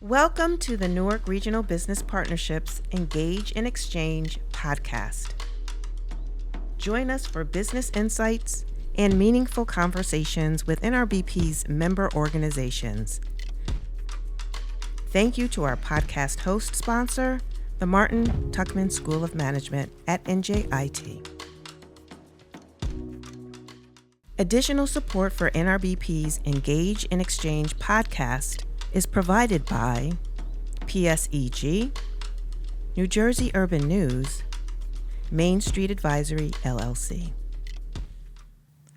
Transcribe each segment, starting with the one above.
Welcome to the Newark Regional Business Partnerships Engage and Exchange podcast. Join us for business insights and meaningful conversations with NRBP's member organizations. Thank you to our podcast host sponsor, the Martin Tuchman School of Management at NJIT. Additional support for NRBP's Engage and Exchange podcast is provided by PSEG, New Jersey Urban News, Main Street Advisory, LLC.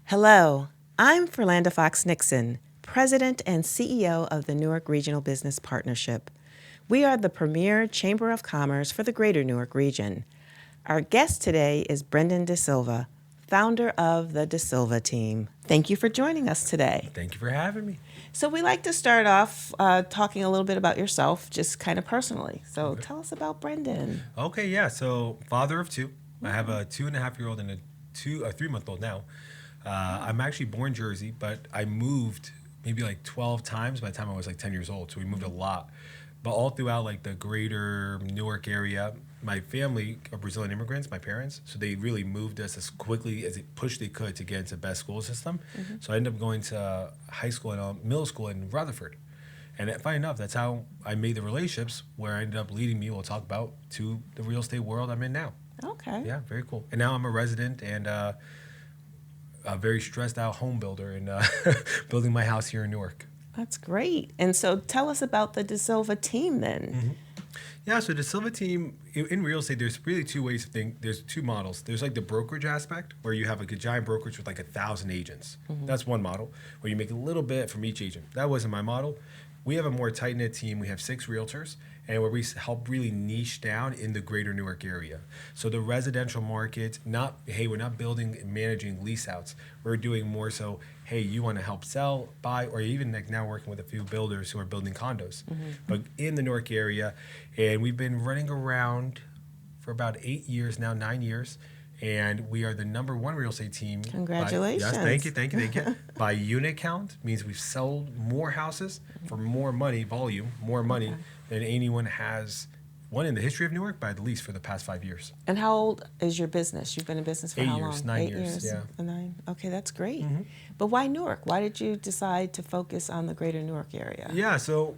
Hello, I'm Ferlanda Fox-Nixon, President and CEO of the Newark Regional Business Partnership. We are the premier Chamber of Commerce for the Greater Newark region. Our guest today is Brendan De Silva, founder of the Silva Team. Thank you for joining us today. Thank you for having me. So we like to start off talking a little bit about yourself, just kind of personally. So Tell us about Brendan. Okay, yeah. So father of two. I have a 2.5-year-old and a 3-month-old now. I'm actually born Jersey, but I moved maybe like 12 times by the time I was like 10 years old. So we moved a lot. But all throughout like the greater Newark area, my family are Brazilian immigrants, my parents. So they really moved us as quickly as they could to get into the best school system. Mm-hmm. So I ended up going to high school and middle school in Rutherford. And funny enough, that's how I made the relationships where I ended up leading me, we'll talk about, to the real estate world I'm in now. Okay. Yeah, very cool. And now I'm a resident and a very stressed out home builder and building my house here in Newark. That's great. And so tell us about the De Silva Team then. Mm-hmm. Yeah, so the Silva Team, in real estate, there's really two ways to think. There's two models. There's like the brokerage aspect, where you have like a giant brokerage with like 1,000 agents. Mm-hmm. That's one model, where you make a little bit from each agent. That wasn't my model. We have a more tight-knit team. We have 6 realtors, and where we help really niche down in the greater Newark area. So the residential market, we're not building and managing lease outs. We're doing more so, hey, you want to help sell, buy, or even like now working with a few builders who are building condos. Mm-hmm. But in the Newark area, and we've been running around for about 8 years now, 9 years, and we are the number 1 real estate team. Congratulations. Yes, thank you. By unit count, means we've sold more houses for more money, more money than anyone has, one in the history of Newark, but at least for the past 5 years. And how old is your business? You've been in business for 8 how years, long? 9 8 years, yeah. 9. Okay, that's great. Mm-hmm. But why Newark? Why did you decide to focus on the greater Newark area? Yeah, so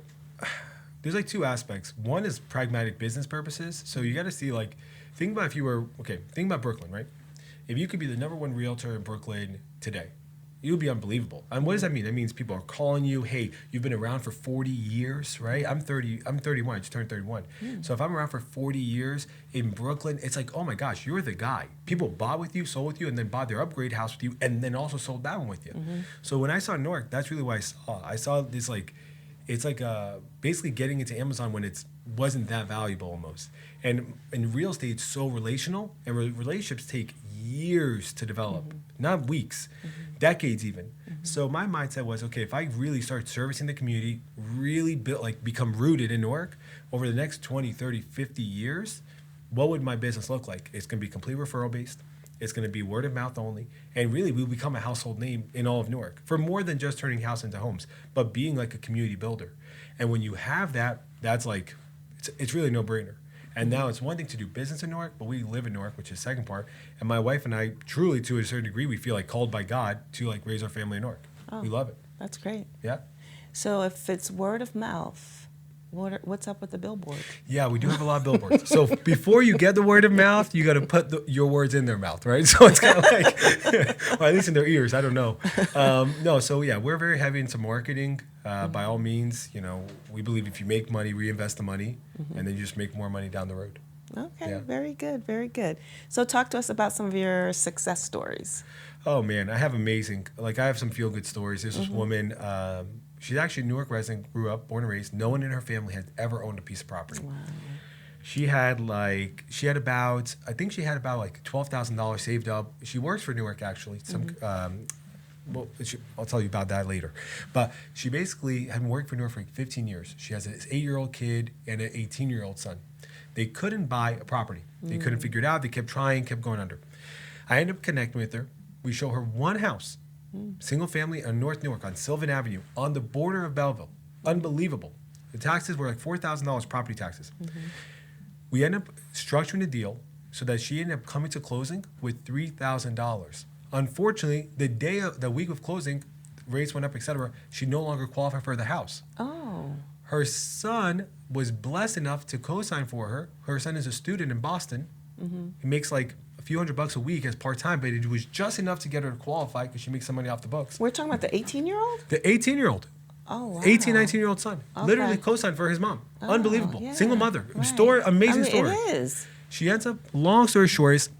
there's like 2 aspects. One is pragmatic business purposes. So you got to see think about Brooklyn, right? If you could be the number 1 realtor in Brooklyn today, it would be unbelievable. And what does that mean? That means people are calling you, hey, you've been around for 40 years, right? I'm 31, I just turned 31. So if I'm around for 40 years in Brooklyn, it's like, oh my gosh, you're the guy. People bought with you, sold with you, and then bought their upgrade house with you, and then also sold that one with you. Mm-hmm. So when I saw Newark, that's really what I saw. I saw this it's like basically getting into Amazon when it wasn't that valuable almost. And in real estate, it's so relational, and relationships take years to develop, not weeks, decades even. Mm-hmm. So my mindset was, okay, if I really start servicing the community, really become rooted in Newark over the next 20, 30, 50 years, what would my business look like? It's going to be complete referral based. It's going to be word of mouth only. And really, we'll become a household name in all of Newark for more than just turning house into homes, but being like a community builder. And when you have that, that's like, it's really no brainer. And now it's one thing to do business in Newark, but we live in Newark, which is the second part. And my wife and I truly, to a certain degree, we feel like called by God to raise our family in Newark. Oh, we love it. That's great. Yeah. So if it's word of mouth, what's up with the billboard? Yeah, we do have a lot of billboards. So before you get the word of mouth, you got to put your words in their mouth, right? So it's kind of well, at least in their ears. I don't know. So we're very heavy into marketing. By all means, we believe if you make money, reinvest the money, and then you just make more money down the road. Okay, yeah. Very good, very good. So talk to us about some of your success stories. Oh, man, I have amazing. I have some feel-good stories. There's this woman, she's actually a Newark resident, grew up, born and raised. No one in her family had ever owned a piece of property. Wow. She had about $12,000 saved up. She works for Newark, actually. I'll tell you about that later. But she basically had been working for Newark for 15 years. She has an 8-year-old kid and an 18-year-old son. They couldn't buy a property. They couldn't figure it out. They kept trying, kept going under. I ended up connecting with her. We show her one house, single family on North Newark on Sylvan Avenue on the border of Belleville. Unbelievable. The taxes were like $4,000 property taxes. We ended up structuring the deal so that she ended up coming to closing with $3,000. Unfortunately, the week of closing, rates went up, etc. She no longer qualified for the house. Oh. Her son was blessed enough to co-sign for her. Her son is a student in Boston. He makes like a few $100 a week as part-time, but it was just enough to get her to qualify because she makes some money off the books. We're talking about the 18-year-old? The 18-year-old. Oh, wow. 18, 19-year-old son. Okay. Literally co-signed for his mom. Oh, Unbelievable. yeah. Single mother. Right. Amazing story. It is. She ends up, long story short, is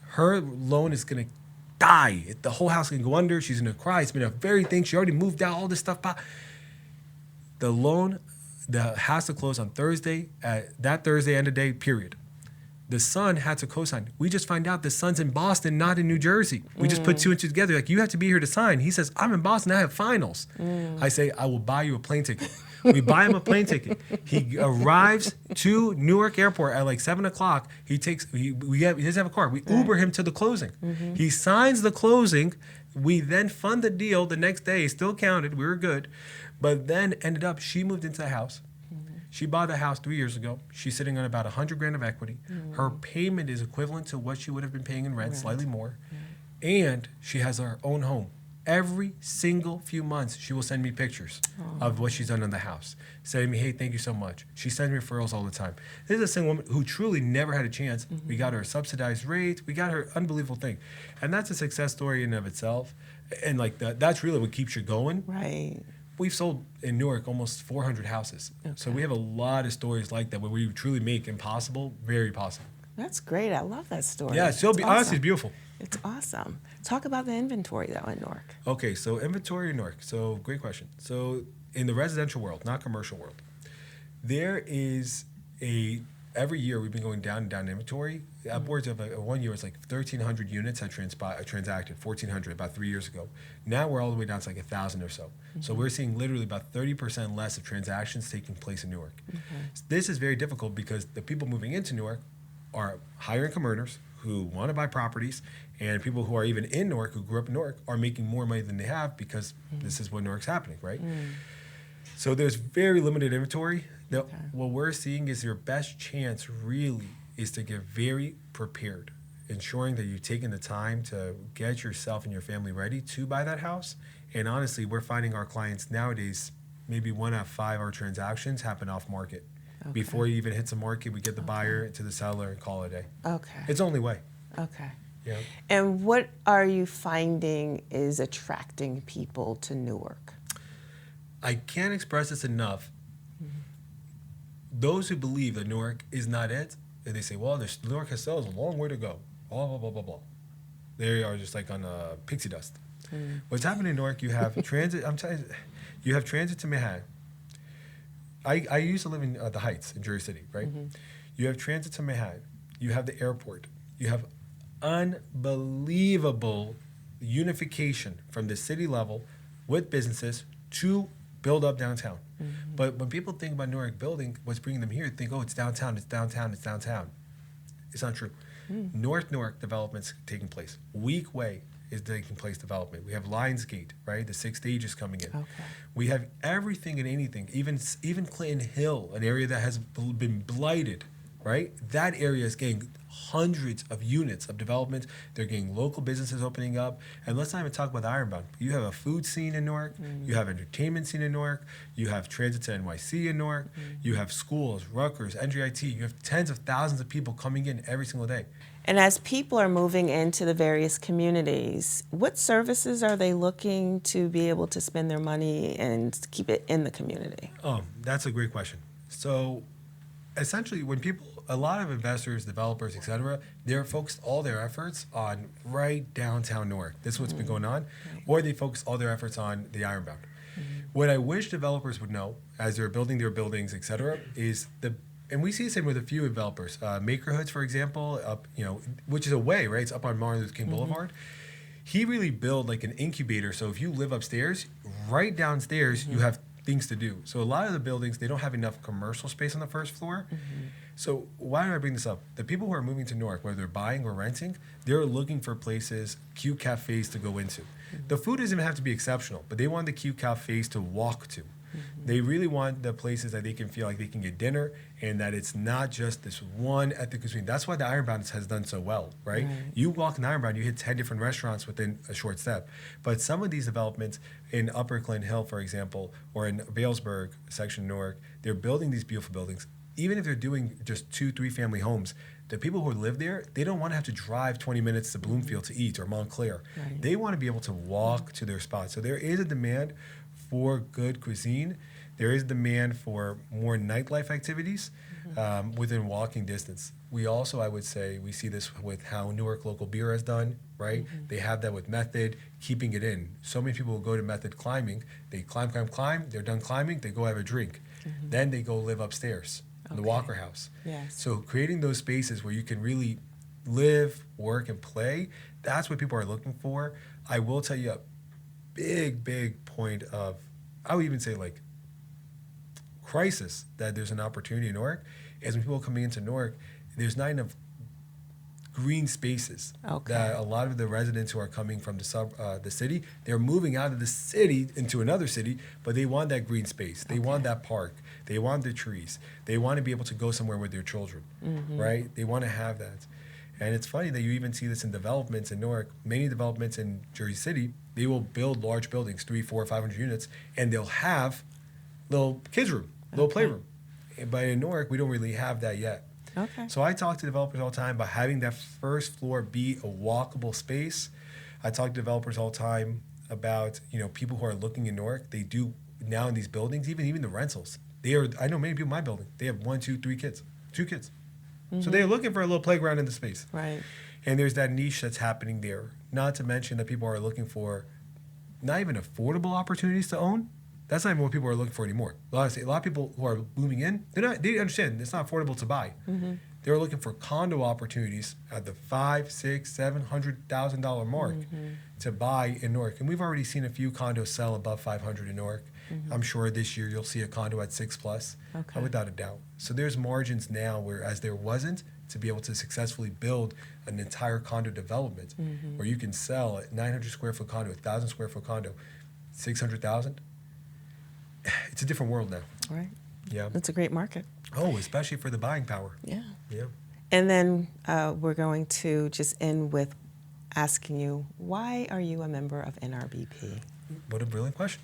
her loan is going to die. The whole house can go under. She's going to cry. It's been a very thing. She already moved out, all this stuff. The house to close on Thursday, that Thursday, end of day, period. The son had to co-sign. We just find out the son's in Boston, not in New Jersey. We just put two and two together. Like, you have to be here to sign. He says, I'm in Boston. I have finals. I say, I will buy you a plane ticket. We buy him a plane ticket. He arrives to Newark Airport at like 7 o'clock. He doesn't have a car. We Uber him to the closing. He signs the closing. We then fund the deal the next day. Still counted. We were good. But then ended up, she moved into the house. She bought a house 3 years ago. She's sitting on about $100,000 of equity. Her payment is equivalent to what she would have been paying in rent, slightly more. And she has her own home. Every single few months, she will send me pictures of what she's done in the house, saying to me, hey, thank you so much. She sends me referrals all the time. This is a single woman who truly never had a chance. We got her a subsidized rate. We got her unbelievable thing. And that's a success story in and of itself. And like that's really what keeps you going. Right. We've sold in Newark almost 400 houses. Okay. So we have a lot of stories like that where we truly make impossible very possible. That's great. I love that story. Yeah, honestly, it's beautiful. It's awesome. Talk about the inventory, though, in Newark. Okay, so inventory in Newark. So great question. So in the residential world, not commercial world, there is every year we've been going down and down inventory. Upwards of 1 year, it's like 1,300 units had transacted, 1,400 about 3 years ago. Now we're all the way down to like 1,000 or so. So we're seeing literally about 30% less of transactions taking place in Newark. This is very difficult because the people moving into Newark are higher income earners who want to buy properties, and people who are even in Newark, who grew up in Newark, are making more money than they have because this is what Newark's happening, right? So there's very limited inventory. What we're seeing is your best chance really is to get very prepared, ensuring that you've taken the time to get yourself and your family ready to buy that house. And honestly, we're finding our clients nowadays, maybe 1 out of 5 of our transactions happen off market. Okay. Before it even hits the market, we get the buyer to the seller and call it a day. Okay. It's the only way. Okay. Yeah. And what are you finding is attracting people to Newark? I can't express this enough. Those who believe that Newark is not it, and they say, well, Newark has a long way to go, blah, blah, blah, blah, blah. They are just like on pixie dust. What's happening in Newark, you have transit, you have transit to Manhattan. I used to live in the Heights in Jersey City, right? You have transit to Manhattan. You have the airport. You have unbelievable unification from the city level with businesses to build up downtown. But when people think about Newark building, what's bringing them here, they think, oh, it's downtown, it's downtown, it's downtown. It's not true. North Newark development's taking place. Week Way is taking place development. We have Lionsgate, right? The 6 stages coming in. Okay. We have everything and anything, even Clinton Hill, an area that has been blighted, right? That area is getting hundreds of units of development. They're getting local businesses opening up. And let's not even talk about the Ironbound. You have a food scene in Newark. You have entertainment scene in Newark. You have transit to NYC in Newark. You have schools, Rutgers, NJIT. You have tens of thousands of people coming in every single day. And as people are moving into the various communities, what services are they looking to be able to spend their money and keep it in the community? Oh, that's a great question. So essentially, when a lot of investors, developers, et cetera, they're focused all their efforts on right downtown Newark. This is what's been going on. Or they focus all their efforts on the Ironbound. What I wish developers would know as they're building their buildings, et cetera, is and we see the same with a few developers. Makerhoods, for example, which is a way, right? It's up on Martin Luther King Boulevard. He really built like an incubator. So if you live upstairs, right downstairs, you have things to do. So a lot of the buildings, they don't have enough commercial space on the first floor. So why do I bring this up? The people who are moving to Newark, whether they're buying or renting, they're looking for places, cute cafes to go into. The food doesn't even have to be exceptional, but they want the cute cafes to walk to. They really want the places that they can feel like they can get dinner and that it's not just this one ethnic cuisine. That's why the Ironbound has done so well, right? You walk in Ironbound, you hit 10 different restaurants within a short step. But some of these developments in Upper Clinton Hill, for example, or in Vailsburg, section of Newark, they're building these beautiful buildings. Even if they're doing just 2-3 family homes, the people who live there, they don't want to have to drive 20 minutes to Bloomfield to eat or Montclair. They want to be able to walk to their spot. So there is a demand for good cuisine. There is demand for more nightlife activities within walking distance. We also, I would say, we see this with how Newark Local Beer has done, right? They have that with Method, keeping it in. So many people will go to Method climbing. They climb. They're done climbing. They go have a drink. Then they go live upstairs in the Walker House. So creating those spaces where you can really live, work, and play, that's what people are looking for. I will tell you a big point of, I would even say like crisis that there's an opportunity in Newark is when people are coming into Newark, there's not enough green spaces that a lot of the residents who are coming from the city, they're moving out of the city into another city, but they want that green space. They want that park. They want the trees. They want to be able to go somewhere with their children, right? They want to have that. And it's funny that you even see this in developments in Newark. Many developments in Jersey City, they will build large buildings, 300, 400, 500 units, and they'll have little kids' room, little playroom. But in Newark, we don't really have that yet. So I talk to developers all the time about having that first floor be a walkable space. I talk to developers all the time about, people who are looking in Newark. They do now in these buildings, even the rentals. I know many people in my building, they have 1, 2, 3 kids, 2 kids. So they're looking for a little playground in the space. And there's that niche that's happening there. Not to mention that people are looking for not even affordable opportunities to own. That's not even what people are looking for anymore. A lot of people who are moving in, they understand it's not affordable to buy. They're looking for condo opportunities at the $500,000, $600,000, $700,000 mark to buy in Newark. And we've already seen a few condos sell above $500,000 in Newark. I'm sure this year you'll see a condo at 6+, without a doubt. So there's margins now whereas there wasn't to be able to successfully build an entire condo development where you can sell a 900 square foot condo, 1,000 square foot condo, 600,000. It's a different world now. Yeah. It's a great market. Oh, especially for the buying power. Yeah. And then we're going to just end with asking you, why are you a member of NRBP? What a brilliant question.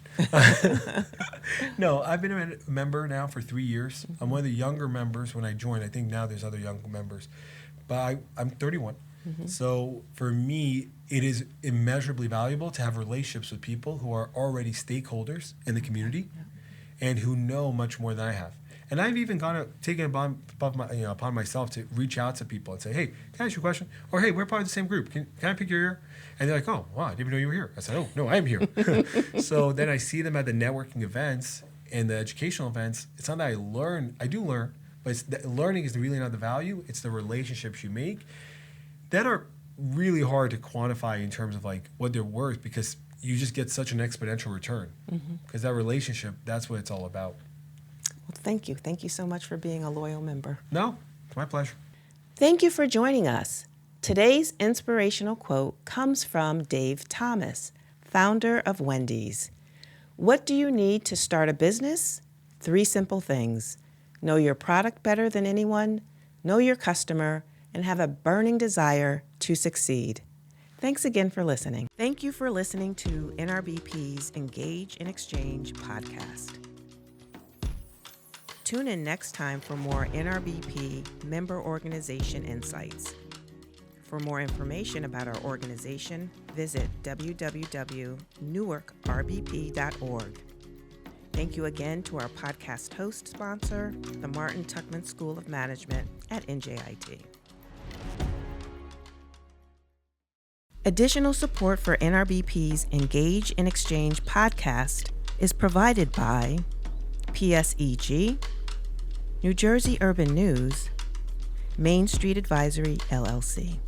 No, I've been a member now for 3 years. I'm one of the younger members when I joined. I think now there's other young members. But I'm 31. So for me, it is immeasurably valuable to have relationships with people who are already stakeholders in the community and who know much more than I have. And I've even taken upon myself to reach out to people and say, hey, can I ask you a question? Or, hey, we're part of the same group. Can I pick your ear? And they're like, oh, wow, I didn't even know you were here. I said, oh, no, I am here. So then I see them at the networking events and the educational events. It's not that I learn. I do learn, but learning is really not the value. It's the relationships you make that are really hard to quantify in terms of like what they're worth because you just get such an exponential return. Because that relationship, that's what it's all about. Well, thank you. Thank you so much for being a loyal member. No, it's my pleasure. Thank you for joining us. Today's inspirational quote comes from Dave Thomas, founder of Wendy's. What do you need to start a business? 3 simple things. Know your product better than anyone, know your customer, and have a burning desire to succeed. Thanks again for listening. Thank you for listening to NRBP's Engage in Exchange podcast. Tune in next time for more NRBP member organization insights. For more information about our organization, visit www.newarkrbp.org. Thank you again to our podcast host sponsor, the Martin Tuchman School of Management at NJIT. Additional support for NRBP's Engage in Exchange podcast is provided by PSEG, New Jersey Urban News, Main Street Advisory, LLC.